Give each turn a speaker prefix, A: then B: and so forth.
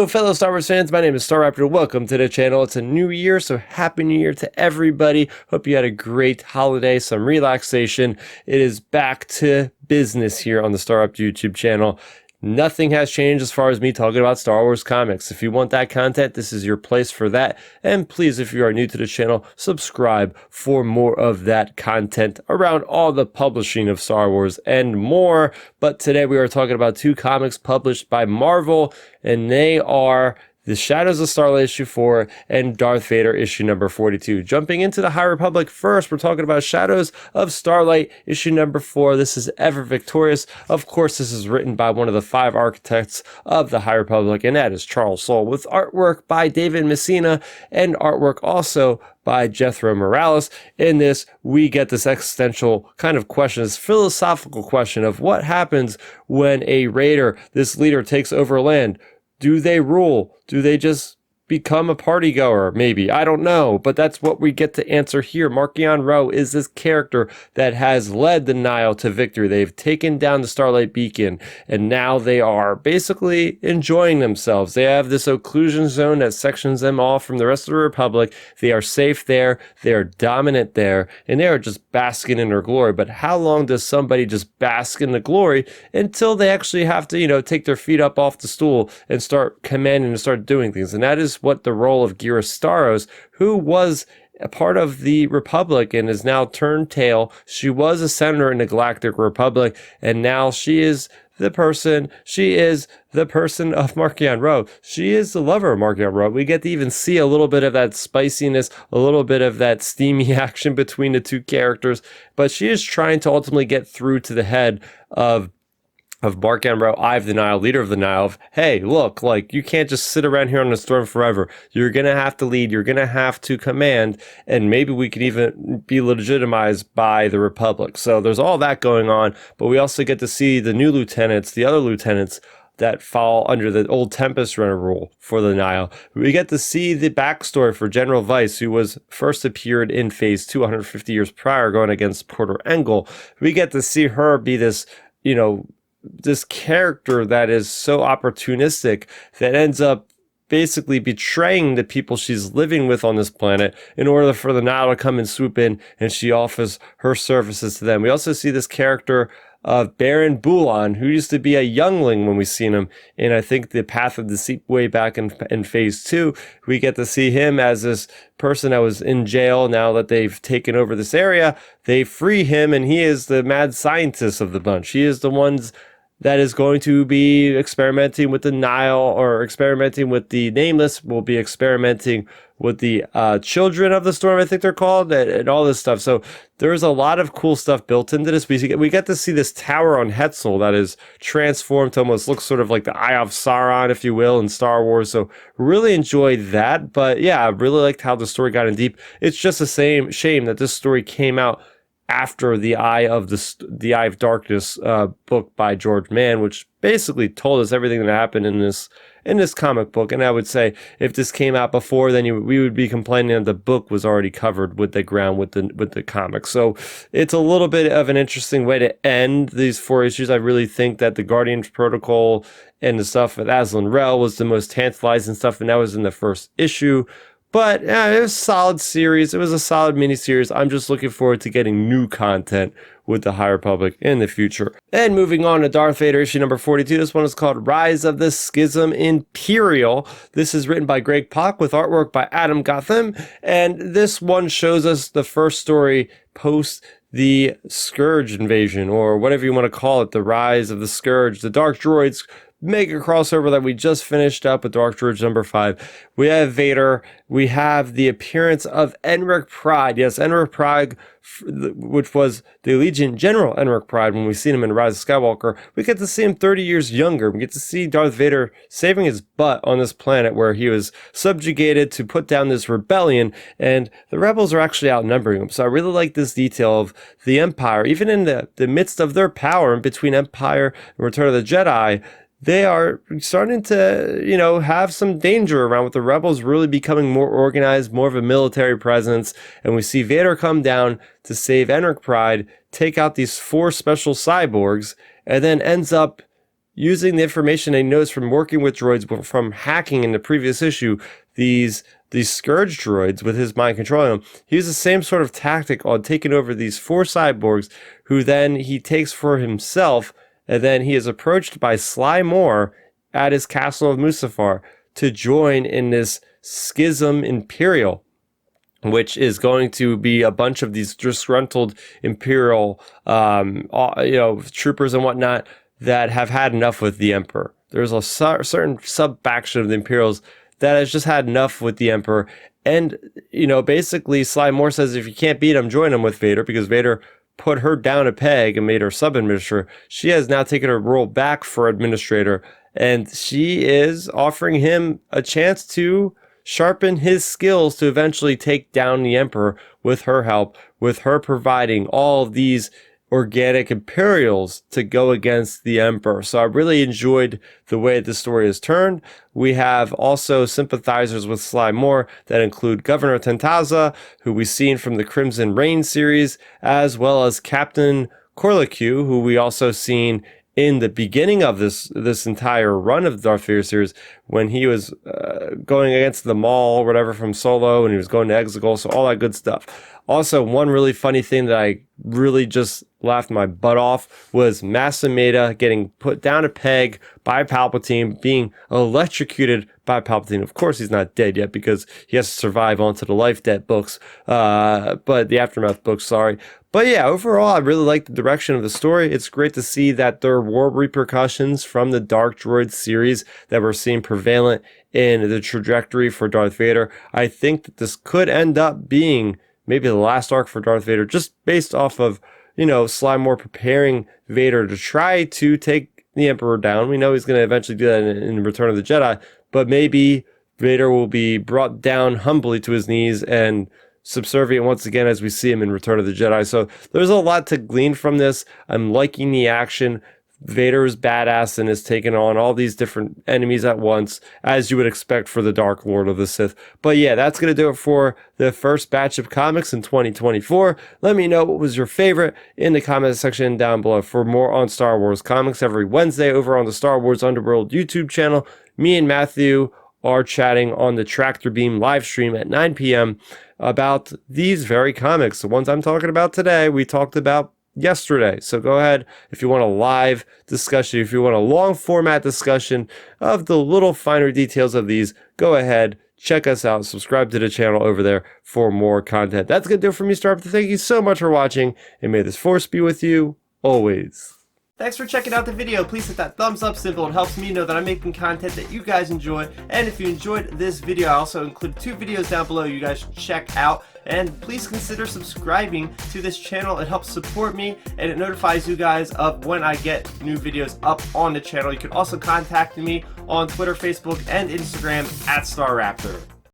A: Hello, fellow Star Wars fans. My name is Starrapter. Welcome to the channel. It's a new year, so happy new year to everybody. Hope you had a great holiday, some relaxation. It is back to business here on the Starrapter YouTube channel. Nothing has changed as far as me talking about Star Wars comics. If you want that content, this is your place for that. And please, if you are new to the channel, subscribe for more of that content around all the publishing of Star Wars and more. But today we are talking about two comics published by Marvel, and they are The Shadows of Starlight issue 4 and Darth Vader issue number 42. Jumping into the High Republic first, we're talking about Shadows of Starlight issue number 4. This is Ever Victorious. Of course, this is written by one of the 5 architects of the High Republic, and that is Charles Soule, with artwork by David Messina and artwork also by Jethro Morales. In this, we get this existential kind of question, this philosophical question of what happens when a raider, this leader, takes over land. Do they rule? Do they just become a party goer? Maybe. I don't know. But that's what we get to answer here. Marchion Ro is this character that has led the Nile to victory. They've taken down the Starlight Beacon, and now they are basically enjoying themselves. They have this occlusion zone that sections them off from the rest of the Republic. They are safe there. They are dominant there, and they are just basking in their glory. But how long does somebody just bask in the glory until they actually have to, take their feet up off the stool and start commanding and start doing things? And that is what the role of Ghira Staros, who was a part of the Republic and is now turned tail. She was a senator in the Galactic Republic, and now she is the person of Marchion Ro. She is the lover of Marchion Ro. We get to even see a little bit of that spiciness, a little bit of that steamy action between the two characters, but she is trying to ultimately get through to the head of Marchion Ro, Eye of the Nile, leader of the Nile, of, hey, look, you can't just sit around here on the storm forever. You're going to have to lead. You're going to have to command, and maybe we could even be legitimized by the Republic. So there's all that going on, but we also get to see the new lieutenants, the other lieutenants that fall under the old Tempest Runner rule for the Nile. We get to see the backstory for General Weiss, who was first appeared in Phase 2 150 years prior, going against Porter Engel. We get to see her be this, this character that is so opportunistic that ends up basically betraying the people she's living with on this planet in order for the Nile to come and swoop in, and she offers her services to them. We also see this character of Baron Bulan, who used to be a youngling when we seen him in, I think, the Path of Deceit way back in Phase 2. We get to see him as this person that was in jail. Now that they've taken over this area, they free him, and he is the mad scientist of the bunch. He is the ones that is going to be experimenting with the Nile, or experimenting with the Nameless, will be experimenting with the Children of the Storm, I think they're called, and all this stuff. So there's a lot of cool stuff built into this. We get to see this tower on Hetzel that is transformed to almost look sort of like the Eye of Sauron, if you will, in Star Wars. So really enjoyed that. But yeah, I really liked how the story got in deep. It's just a shame that this story came out after the Eye of Darkness book by George Mann, which basically told us everything that happened in this comic book. And I would say if this came out before, then we would be complaining that the book was already covered with the ground with the comic. So it's a little bit of an interesting way to end these 4 issues. I really think that the Guardians Protocol and the stuff with Aslan Rel was the most tantalizing stuff, and that was in the first issue. But it was a solid series. It was a solid mini-series. I'm just looking forward to getting new content with the High Republic in the future. And moving on to Darth Vader issue number 42. This one is called Rise of the Schism Imperial. This is written by Greg Pak with artwork by Adam Gotham. And this one shows us the first story post the Scourge invasion, or whatever you want to call it, the Rise of the Scourge. The Dark Droids mega crossover that we just finished up with Dark Droids number 5. We have Vader. We have the appearance of Enric Pryde. Yes, Enric Pryde, which was the Allegiant General Enric Pryde when we seen him in Rise of Skywalker. We get to see him 30 years younger. We get to see Darth Vader saving his butt on this planet where he was subjugated to put down this rebellion, and the rebels are actually outnumbering him. So I really like this detail of the Empire, even in the midst of their power, in between Empire and Return of the Jedi, they are starting to, have some danger around, with the rebels really becoming more organized, more of a military presence. And we see Vader come down to save Enric Pryde, take out these 4 special cyborgs, and then ends up using the information he knows from working with droids, from hacking in the previous issue, these Scourge droids with his mind controlling them. He used the same sort of tactic on taking over these 4 cyborgs, who then he takes for himself, and then he is approached by Sly Moore at his castle of Mustafar to join in this Schism Imperial, which is going to be a bunch of these disgruntled Imperial, troopers and whatnot that have had enough with the Emperor. There's a certain sub-faction of the Imperials that has just had enough with the Emperor. And, basically Sly Moore says if you can't beat him, join him with Vader, because Vader put her down a peg and made her sub-administrator. She has now taken her role back for administrator, and she is offering him a chance to sharpen his skills to eventually take down the Emperor with her help, with her providing all of these organic Imperials to go against the Emperor. So I really enjoyed the way the story has turned. We have also sympathizers with Sly Moore that include Governor Tantaza, who we've seen from the Crimson Reign series, as well as Captain Corleque, who we also seen in the beginning of this entire run of the Darth Vader series, when he was going against the Maul or whatever from Solo, and he was going to Exegol, so all that good stuff. Also, one really funny thing that I really just laughed my butt off was Masameda getting put down a peg by Palpatine, being electrocuted by Palpatine. Of course, he's not dead yet because he has to survive onto the Life Debt books, but the Aftermath books, sorry. But yeah, overall, I really like the direction of the story. It's great to see that there were repercussions from the Dark Droid series that we're seeing prevalent in the trajectory for Darth Vader. I think that this could end up being maybe the last arc for Darth Vader, just based off of, Sly Moore preparing Vader to try to take the Emperor down. We know he's going to eventually do that in Return of the Jedi, but maybe Vader will be brought down humbly to his knees and subservient once again as we see him in Return of the Jedi. So there's a lot to glean from this. I'm liking the action. Vader is badass and is taking on all these different enemies at once, as you would expect for the Dark Lord of the Sith. But yeah, that's going to do it for the first batch of comics in 2024. Let me know what was your favorite in the comment section down below. For more on Star Wars comics every Wednesday over on the Star Wars Underworld YouTube channel, me and Matthew are chatting on the Tractor Beam live stream at 9 p.m. about these very comics. The ones I'm talking about today, we talked about yesterday. So go ahead if you want a live discussion, if you want a long format discussion of the little finer details of these, go ahead, check us out, subscribe to the channel over there for more content. That's going to do it for me, Starrapter. Thank you so much for watching, and may this force be with you always. Thanks for checking out the video. Please hit that thumbs up symbol. It helps me know that I'm making content that you guys enjoy. And if you enjoyed this video, I also include 2 videos down below you guys should check out. And please consider subscribing to this channel. It helps support me, and it notifies you guys of when I get new videos up on the channel. You can also contact me on Twitter, Facebook, and Instagram at Starrapter.